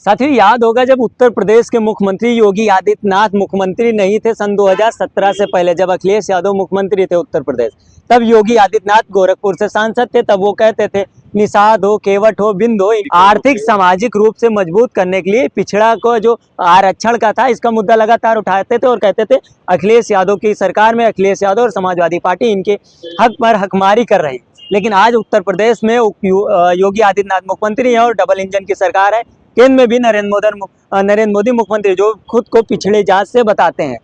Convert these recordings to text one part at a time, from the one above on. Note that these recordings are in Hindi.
साथियों, याद होगा जब उत्तर प्रदेश के मुख्यमंत्री योगी आदित्यनाथ मुख्यमंत्री नहीं थे सन 2017 से पहले, जब अखिलेश यादव मुख्यमंत्री थे उत्तर प्रदेश, तब योगी आदित्यनाथ गोरखपुर से सांसद थे। तब वो कहते थे निषाद हो, केवट हो, बिंद हो, आर्थिक सामाजिक रूप से मजबूत करने के लिए पिछड़ा को जो आरक्षण का था इसका मुद्दा लगातार उठाते थे और कहते थे अखिलेश यादव की सरकार में अखिलेश यादव और समाजवादी पार्टी इनके हक पर हकमारी कर रही। लेकिन आज उत्तर प्रदेश में योगी आदित्यनाथ मुख्यमंत्री है और डबल इंजन की सरकार है। केंद्र में भी नरेंद्र मोदी मुख्यमंत्री, जो खुद को पिछड़े जात से बताते हैं।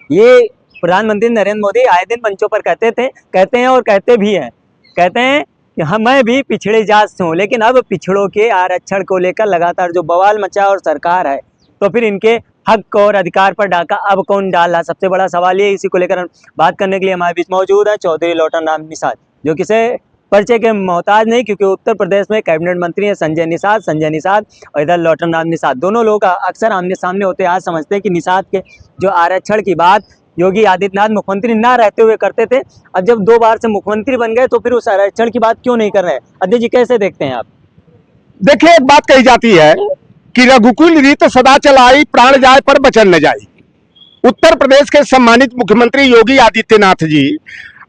ये प्रधानमंत्री नरेंद्र मोदी आए दिन मंचों पर कहते हैं और कहते भी हैं। कहते हैं कि मैं भी पिछड़े जात से हूँ, लेकिन अब पिछड़ों के आरक्षण को लेकर लगातार जो बवाल मचा और सरकार है, तो फिर इनके हक और अधिकार पर डाका अब कौन डाल रहा। सबसे बड़ा सवाल ये, इसी को लेकर बात करने के लिए हमारे बीच मौजूद है चौधरी लौटन राम निषाद, जो किसे परिचय के मोहताज नहीं, क्योंकि उत्तर प्रदेश में कैबिनेट मंत्री हैं संजय निषाद और इधर लौटन राम निषाद। दोनों लोग अक्सर आमने सामने होते हैं। आज समझते हैं कि निषाद के जो आरक्षण की बात योगी आदित्यनाथ मुख्यमंत्री ना रहते हुए करते थे, अब जब 2 बार से मुख्यमंत्री बन गए तो फिर उस आरक्षण की बात क्यों नहीं कर रहे हैं? अध्यक्ष जी, कैसे देखते हैं आप? देखिए, एक बात कही जाती है कि रघुकुल रीत सदा चलाई, प्राण जाए पर बचन न जाए। उत्तर प्रदेश के सम्मानित मुख्यमंत्री योगी आदित्यनाथ जी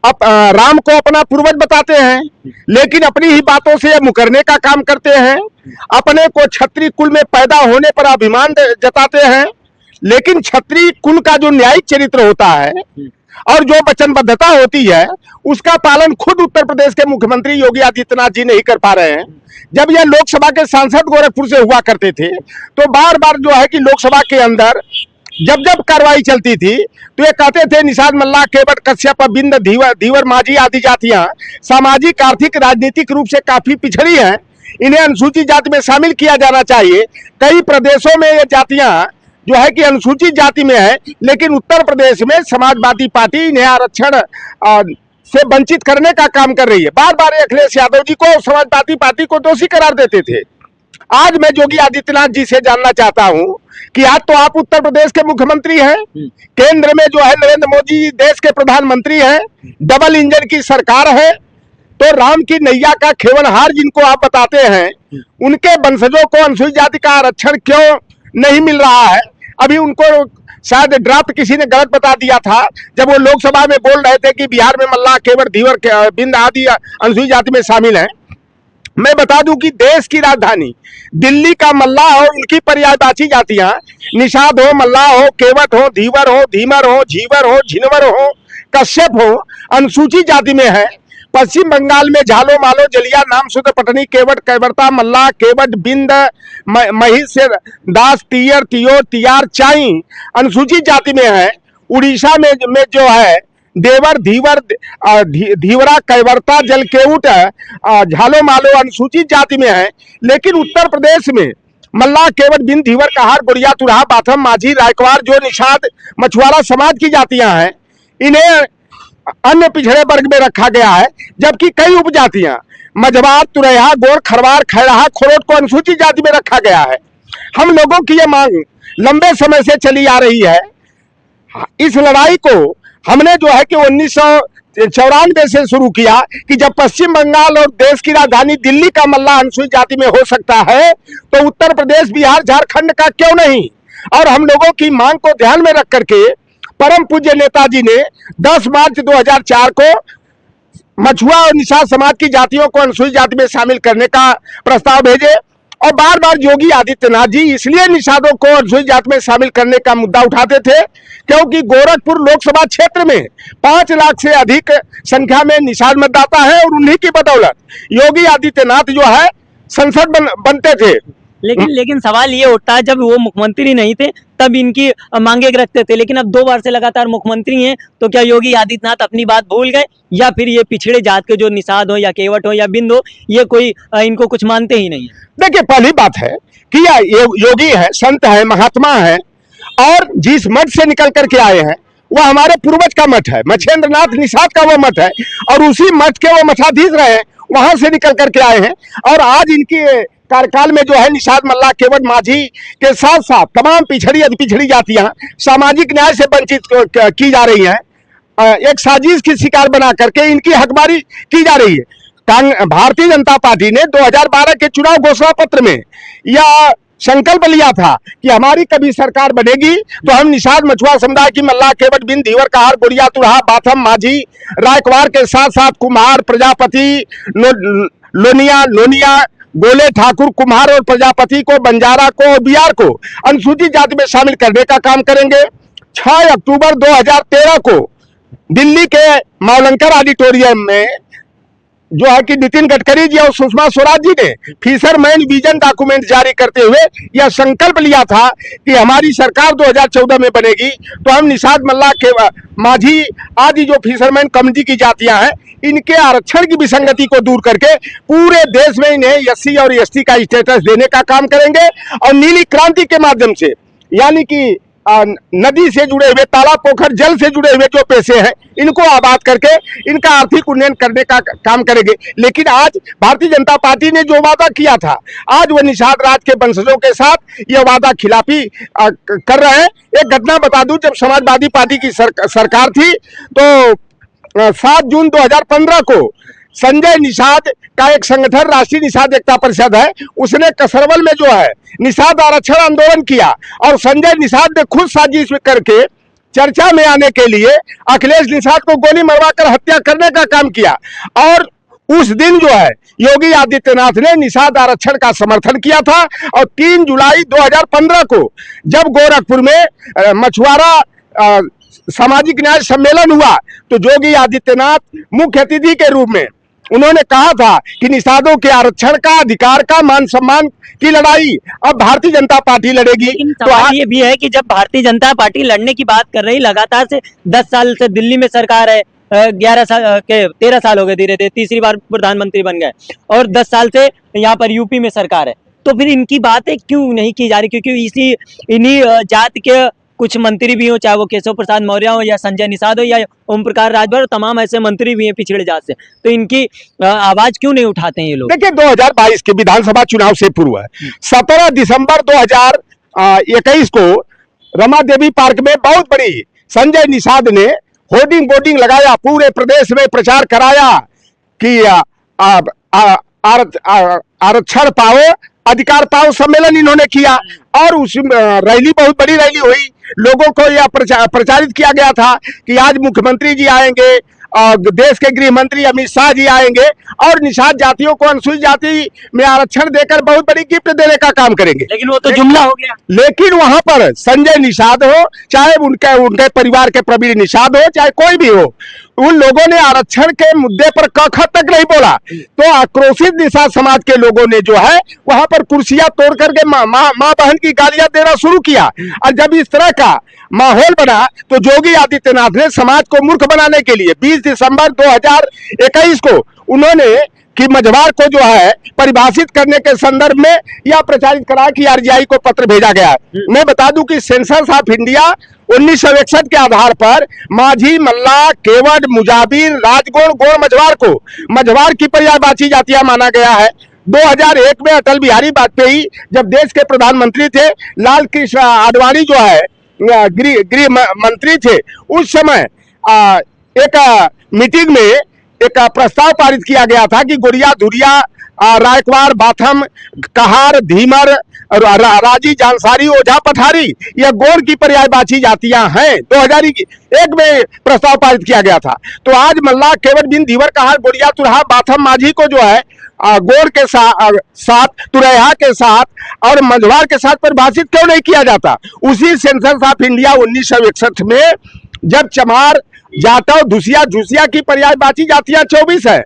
अब राम को अपना पूर्वज बताते हैं, लेकिन अपनी ही बातों से मुकरने का काम करते हैं। अपने को क्षत्रिय कुल में पैदा होने पर अभिमान जताते हैं, लेकिन क्षत्रिय कुल का जो न्यायिक चरित्र होता है और जो वचनबद्धता होती है, उसका पालन खुद उत्तर प्रदेश के मुख्यमंत्री योगी आदित्यनाथ जी नहीं कर पा रहे हैं। जब यह लोकसभा के सांसद गोरखपुर से हुआ करते थे, तो बार बार जो है कि लोकसभा के अंदर जब कार्रवाई चलती थी तो ये कहते थे निषाद, मल्लाह, केवट, कश्यप, बिंद, धीवर, माझी आदि जातियां सामाजिक, आर्थिक, राजनीतिक रूप से काफी पिछड़ी हैं, इन्हें अनुसूचित जाति में शामिल किया जाना चाहिए। कई प्रदेशों में ये जातियां जो है कि अनुसूचित जाति में है, लेकिन उत्तर प्रदेश में समाजवादी पार्टी इन्हें आरक्षण से वंचित करने का काम कर रही है। बार बार अखिलेश यादव जी को समाजवादी पार्टी को दोषी करार देते थे। आज मैं योगी आदित्यनाथ जी से जानना चाहता हूं कि आज तो आप उत्तर प्रदेश के मुख्यमंत्री हैं, केंद्र में जो है नरेंद्र मोदी देश के प्रधानमंत्री हैं, डबल इंजन की सरकार है, तो राम की नैया का खेवनहार जिनको आप बताते हैं, उनके वंशजों को अनुसूचित जाति का आरक्षण क्यों नहीं मिल रहा है? अभी उनको शायद ड्राफ्ट किसी ने गलत बता दिया था जब वो लोकसभा में बोल रहे थे कि बिहार में मल्लाह, केवट, धीवर, बिंद आदि अनुसूचित जाति में शामिल हैं। मैं बता दूं कि देश की राजधानी दिल्ली का मल्लाह और उनकी पर्यायवाची जातियां निषाद हो, मल्लाह हो, केवट हो, धीवर हो, धीमर हो, झीवर हो, झिनवर हो, कश्यप हो, अनुसूचित जाति में है। पश्चिम बंगाल में झालो, मालो, जलिया, नाम, शुद्ध, पटनी, केवट, कैवर्ता, मल्लाह, केवट, बिंद, महिष, दास, तियर, तियोर, तियार, चाई अनुसूचित जाति में है। उड़ीसा में जो है देवर, धीवर, धीवरा, कैवर्ता, जलकेउट, झालो मालो अनुसूचित जाति में है। लेकिन उत्तर प्रदेश में मल्लाह, केवट, बिंद, धीवर, कहार, गुड़िया, तुरहा, बाथम, माझी, रायकवार जो निषाद मछुआरा समाज की जातियां हैं, इन्हें अन्य पिछड़े वर्ग में रखा गया है। जबकि कई उपजातियां मझवार, तुरैया, गोर, खरवार, खैराहा, खोरोट को अनुसूचित जाति में रखा गया है। हम लोगों की यह मांग लंबे समय से चली आ रही है। इस लड़ाई को हमने जो है कि 1994 से शुरू किया कि जब पश्चिम बंगाल और देश की राजधानी दिल्ली का मल्लाह अनुसूचित जाति में हो सकता है, तो उत्तर प्रदेश, बिहार, झारखंड का क्यों नहीं? और हम लोगों की मांग को ध्यान में रख करके परम पूज्य नेताजी ने 10 मार्च 2004 को मछुआ और निषाद समाज की जातियों को अनुसूचित जाति में शामिल करने का प्रस्ताव भेजे। और बार बार योगी आदित्यनाथ जी इसलिए निषादों को अनुसूचित जाति में शामिल करने का मुद्दा उठाते थे क्योंकि गोरखपुर लोकसभा क्षेत्र में 5 लाख से अधिक संख्या में निषाद मतदाता है और उन्हीं की बदौलत योगी आदित्यनाथ जो है संसद बनते थे। लेकिन सवाल ये उठता है, जब वो मुख्यमंत्री नहीं थे तब इनकी मांगे रखते थे, लेकिन अब 2 बार से लगातार मुख्यमंत्री हैं, तो क्या योगी आदित्यनाथ अपनी बात भूल गए, या फिर ये पिछड़े जात के जो निषाद हो या केवट हो या बिंद हो, ये कोई इनको कुछ मानते ही नहीं है? देखिए, पहली बात है कि ये योगी है, संत है, महात्मा है, और जिस मठ से निकल करके आए हैं वह हमारे पूर्वज का मठ है, मछेंद्र नाथ निषाद का वो मठ है, और उसी मठ के वो मठाधीश रहे हैं, वहां से निकल करके आए हैं। और आज इनकी कार्यकाल में जो है निषाद, मल्लाह, केवट, माझी के साथ साथ तमाम पिछड़ी अति पिछड़ी जातियां सामाजिक न्याय से वंचित की जा रही हैं। एक साजिश की शिकार बना करके इनकी हकबारी की जा रही है। भारतीय जनता पार्टी ने 2012 के चुनाव घोषणा पत्र में या संकल्प लिया था कि हमारी कभी सरकार बनेगी तो हम निषाद मछुआरा समुदाय की मल्लाह, केवट, बिंद, धीवर, कहार, गोरिया, तुरहा, बाथम, माझी, रायकवार के साथ साथ कुम्हार, प्रजापति, लोनिया, गोले, ठाकुर, कुम्हार और प्रजापति को, बंजारा को और बिहार को अनुसूचित जाति में शामिल करने का काम करेंगे। 6 अक्टूबर 2013 को दिल्ली के मौलंकर ऑडिटोरियम में जो है कि नितिन गडकरी जी और सुषमा स्वराज जी ने फिशरमैन विजन डॉक्यूमेंट जारी करते हुए यह संकल्प लिया था कि हमारी सरकार 2014 में बनेगी तो हम निषाद, मल्लाह, के माझी आदि जो फिशरमैन कम्युनिटी की जातियां हैं इनके आरक्षण की विसंगति को दूर करके पूरे देश में इन्हें एससी और एसटी का स्टेटस देने का काम करेंगे और नीली क्रांति के माध्यम से, यानी कि नदी से जुड़े हुए, तालाब, पोखर, जल से जुड़े हुए जो पैसे हैं इनको आबाद करके इनका आर्थिक उन्नयन करने का काम करेंगे। लेकिन आज भारतीय जनता पार्टी ने जो वादा किया था, आज वह निषाद राज के वंशजों के साथ यह वादा खिलाफी कर रहे हैं। एक घटना बता दूं, जब समाजवादी पार्टी की सरकार थी तो 7 जून 2015 को संजय निषाद का एक संगठन राष्ट्रीय निषाद एकता परिषद है, उसने कसरवल में जो है निषाद आरक्षण आंदोलन किया और संजय निषाद ने खुद साजिश करके चर्चा में आने के लिए अखिलेश निषाद को गोली मरवाकर हत्या करने का काम किया। और उस दिन जो है योगी आदित्यनाथ ने निषाद आरक्षण का समर्थन किया था और 3 जुलाई 2015 को जब गोरखपुर में मछुआरा सामाजिक न्याय सम्मेलन हुआ तो योगी आदित्यनाथ मुख्य अतिथि के रूप में उन्होंने कहा था कि निषादों के आरक्षण का, अधिकार का, मान सम्मान की लड़ाई अब भारतीय जनता पार्टी लड़ेगी। तो ये भी है कि जब भारतीय जनता पार्टी लड़ने की बात कर रही, लगातार से 10 साल से दिल्ली में सरकार है, 13 साल हो गए, धीरे धीरे तीसरी बार प्रधानमंत्री बन गए और 10 साल से यहाँ पर यूपी में सरकार है, तो फिर इनकी बातें क्यों नहीं की जा रही? क्योंकि इन्हीं जाति के कुछ मंत्री भी हो, चाहे वो केशव प्रसाद मौर्य हो या संजय निषाद हो या ओम प्रकाश राजभर, तमाम ऐसे मंत्री भी हैं पिछड़े जात से, तो इनकी आवाज क्यों नहीं उठाते हैं ये लोग? देखिए 2022 के विधानसभा चुनाव से पूर्व 17 दिसंबर 2021 को रमा देवी पार्क में बहुत बड़ी संजय निषाद ने होर्डिंग बोर्डिंग लगाया, पूरे प्रदेश में प्रचार कराया कि आरक्षण पाओ, अधिकार पाओ सम्मेलन इन्होंने किया और उस रैली, बहुत बड़ी रैली हुई। लोगों को यह प्रचारित किया गया था कि आज मुख्यमंत्री जी आएंगे और देश के गृह मंत्री अमित शाह जी आएंगे और निषाद जातियों को अनुसूचित जाति में आरक्षण देकर बहुत बड़ी गिफ्ट देने का काम करेंगे। लेकिन वो तो जुमला हो गया। लेकिन वहां पर संजय निषाद हो, चाहे उनके परिवार के प्रवीण निषाद हो, चाहे कोई भी हो, उन लोगों ने आरक्षण के मुद्दे पर क तक नहीं बोला। तो आक्रोशित निषाद समाज के लोगों ने जो है वहां पर कुर्सियां तोड़ करके माँ बहन की गालियां देना शुरू किया। और जब इस तरह का माहौल बना तो योगी आदित्यनाथ ने समाज को मूर्ख बनाने के लिए 20 दिसंबर 2021 को उन्होंने कि मझवार को जो है परिभाषित करने के संदर्भ में यह प्रचारित करा कि आरजीआई को पत्र भेजा गया। मैं बता दूं कि सेंसस ऑफ इंडिया 1961 के आधार पर माझी, मल्लाह, केवट, मुजाबिर, राजगोड़, गोड़, मझवार को मझवार की पर्यायवाची जातियां माना गया है। 2001 में अटल बिहारी वाजपेयी जब देश के प्रधानमंत्री थे, लाल कृष्ण आडवाणी जो है गृह मंत्री थे, उस समय एक मीटिंग में एक प्रस्ताव पारित किया गया था कि गोरिया, धुरिया, रायकवार, बाथम, कहार, धीमर, राजी, जानसारी, ओझा, पठारी यह गोड़ की पर्यायवाची जातियां हैं। 2001 में प्रस्ताव पारित किया गया था। तो आज मल्लाह, केवट, बिंद, धीवर, कहार, गोरिया, तुरहा, बाथम, माझी को जो है गोड़ के साथ, तुरहा के साथ और मझवार के साथ परिभाषित क्यों नहीं किया जाता? उसी सेंसस ऑफ इंडिया 1961 में जब चमार, जाटव, धुसिया, झुसिया की पर्यायवाची जातियां 24 है,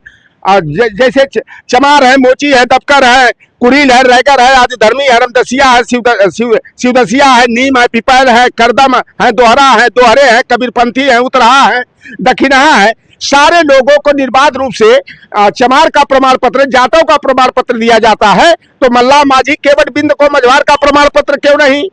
जैसे चमार है, मोची है, दबकर है, कुरील है, रैगर है, आदिधर्मी है, रमदसिया है, शिवदसिया है, नीम है, पिपैल है, करदम है, दोहरा है, दोहरे है, कबीरपंथी है, उतरहा है, दक्षिणहा है। सारे लोगों को निर्बाध रूप से चमार का प्रमाण पत्र, जाटव का प्रमाण पत्र दिया जाता है, तो मल्लाह, माझी, केवट, बिंद को मझवार का प्रमाण पत्र क्यों नहीं?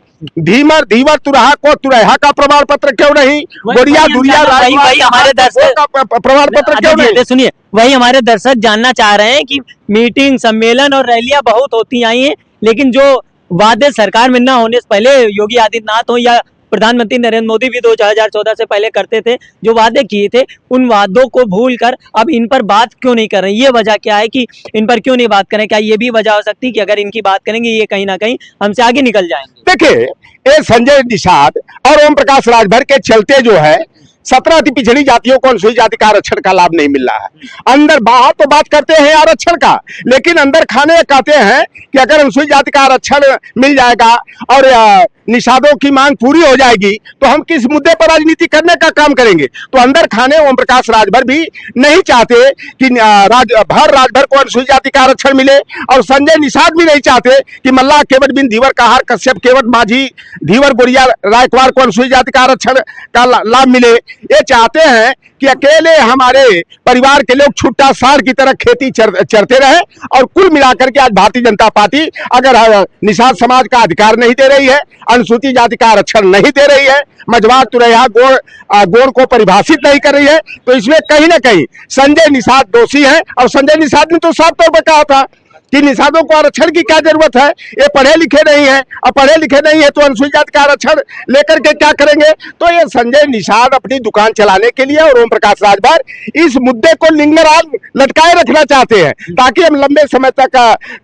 धीमर, धीवर, तुरहा को तुरहा का प्रमाण पत्र क्यों नहीं? गोरिया, धुरिया, वही हमारे दर्शक का प्रमाण पत्र क्यों नहीं? सुनिए, वही हमारे दर्शक जानना चाह रहे हैं कि मीटिंग, सम्मेलन और रैलियां बहुत होती आई हैं, लेकिन जो वादे सरकार में न होने से पहले योगी आदित्यनाथ हो या प्रधानमंत्री नरेंद्र मोदी भी 2014 से पहले करते थे, जो वादे किए थे उन वादों को भूलकर अब इन पर बात क्यों नहीं कर रहे? ये वजह क्या है कि इन पर क्यों नहीं बात करें? क्या ये भी वजह हो सकती है कि अगर इनकी बात करेंगे ये कहीं ना कहीं हमसे आगे निकल जाएंगे? देखिए, ये संजय निषाद और ओम प्रकाश राजभर के चलते जो है 17 अति पिछड़ी जातियों को अनुसूचित जाति का आरक्षण का लाभ नहीं मिल रहा है। अंदर बाहर तो बात करते हैं आरक्षण का, लेकिन अंदर खाने कहते हैं कि अगर अनुसूचित जाति का आरक्षण मिल जाएगा और निषादों की मांग पूरी हो जाएगी तो हम किस मुद्दे पर राजनीति करने का काम करेंगे। तो अंदर खाने ओम प्रकाश राजभर भी नहीं चाहते कि राजभर को अनुसूचित जाति का आरक्षण मिले, और संजय निषाद भी नहीं चाहते कि मल्लाह केवट बिन धीवर कहार कश्यप केवट माझी धीवर बोरिया रायकवार को अनुसूचित जाति का आरक्षण का लाभ मिले। ये चाहते हैं कि अकेले हमारे परिवार के लोग छुट्टा सार की तरह खेती चरते रहे। और कुल मिलाकर के आज भारतीय जनता पार्टी अगर निषाद समाज का अधिकार नहीं दे रही है, अनुसूचित जाति का आरक्षण नहीं दे रही है, मझवार तुरैया गोड़ को परिभाषित नहीं कर रही है, तो इसमें कहीं ना कहीं संजय निषाद दोषी है। और संजय निषाद ने तो साफ तौर पर कहा था कि निषादों को आरक्षण की क्या जरूरत है, ये पढ़े लिखे नहीं है, और पढ़े लिखे नहीं है तो अनुसूचित जाति का आरक्षण लेकर के क्या करेंगे। तो ये संजय निषाद अपनी दुकान चलाने के लिए और ओम प्रकाश राजभर इस मुद्दे को लिंगराज लटकाए रखना चाहते हैं, ताकि हम लंबे समय तक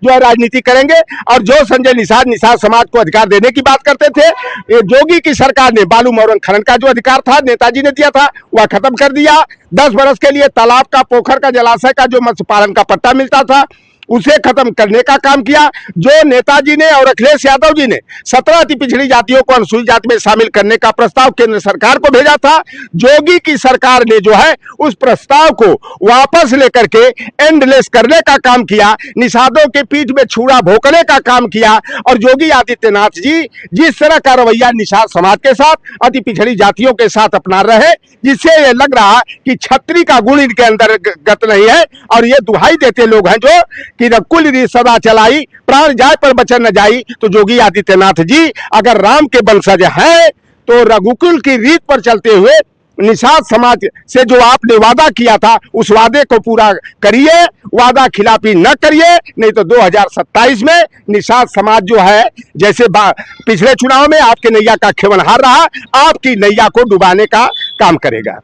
जो है राजनीति करेंगे। और जो संजय निषाद समाज को अधिकार देने की बात करते थे, ये योगी की सरकार ने बालू मौरंग खनन का जो अधिकार था नेताजी ने दिया था वह खत्म कर दिया। 10 बरस के लिए तालाब का, पोखर का, जलाशय का जो मत्स्य पालन का पट्टा मिलता था उसे खत्म करने का काम किया। जो नेताजी ने और अखिलेश यादव जी ने 17 अति पिछड़ी जातियों को अनुसूचित जाति में शामिल करने का प्रस्ताव केंद्र सरकार को भेजा था, योगी की सरकार ने जो है उस प्रस्ताव को वापस लेकर के एंडलेस करने का काम किया, निषादों के पीठ में छुरा भोंकने का काम किया। और योगी आदित्यनाथ जी जिस तरह का रवैया निषाद समाज के साथ, अति पिछड़ी जातियों के साथ अपना रहे, जिससे ये लग रहा कि छत्री का गुण इनके अंतर्गत नहीं है। और ये दुहाई देते लोग हैं जो कि रघुकुल रीत सदा चलाई प्राण जाए पर बचन न जाई। तो योगी आदित्यनाथ जी अगर राम के वंशज हैं तो रघुकुल की रीत पर चलते हुए निषाद समाज से जो आपने वादा किया था उस वादे को पूरा करिए, वादा खिलाफी न करिए, नहीं तो 2027 में निषाद समाज जो है जैसे पिछले चुनाव में आपके नैया का खेवनहार रहा, आपकी नैया को डुबाने का काम करेगा।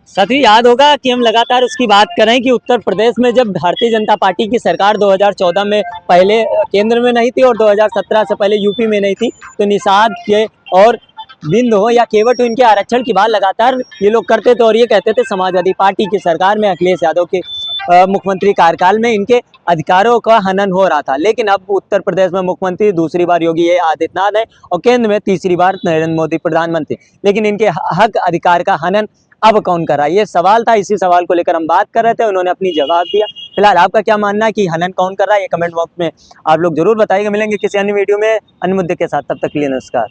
साथी याद होगा कि हम लगातार उसकी बात कर रहे हैं कि उत्तर प्रदेश में जब भारतीय जनता पार्टी की सरकार 2014 में पहले केंद्र में नहीं थी और 2017 से पहले यूपी में नहीं थी, तो निषाद के और बिंद हो या केवट हो इनके आरक्षण की बात लगातार ये लोग करते थे और ये कहते थे समाजवादी पार्टी की सरकार में अखिलेश यादव के मुख्यमंत्री कार्यकाल में इनके अधिकारों का हनन हो रहा था। लेकिन अब उत्तर प्रदेश में मुख्यमंत्री दूसरी बार योगी आदित्यनाथ है और केंद्र में तीसरी बार नरेंद्र मोदी प्रधानमंत्री, लेकिन इनके हक अधिकार का हनन अब कौन कर रहा है, ये सवाल था। इसी सवाल को लेकर हम बात कर रहे थे, उन्होंने अपनी जवाब दिया। फिलहाल आपका क्या मानना है कि हनन कौन कर रहा है, ये कमेंट बॉक्स में आप लोग जरूर बताइएगा। मिलेंगे किसी अन्य वीडियो में अन्य मुद्दे के साथ, तब तक के लिए नमस्कार।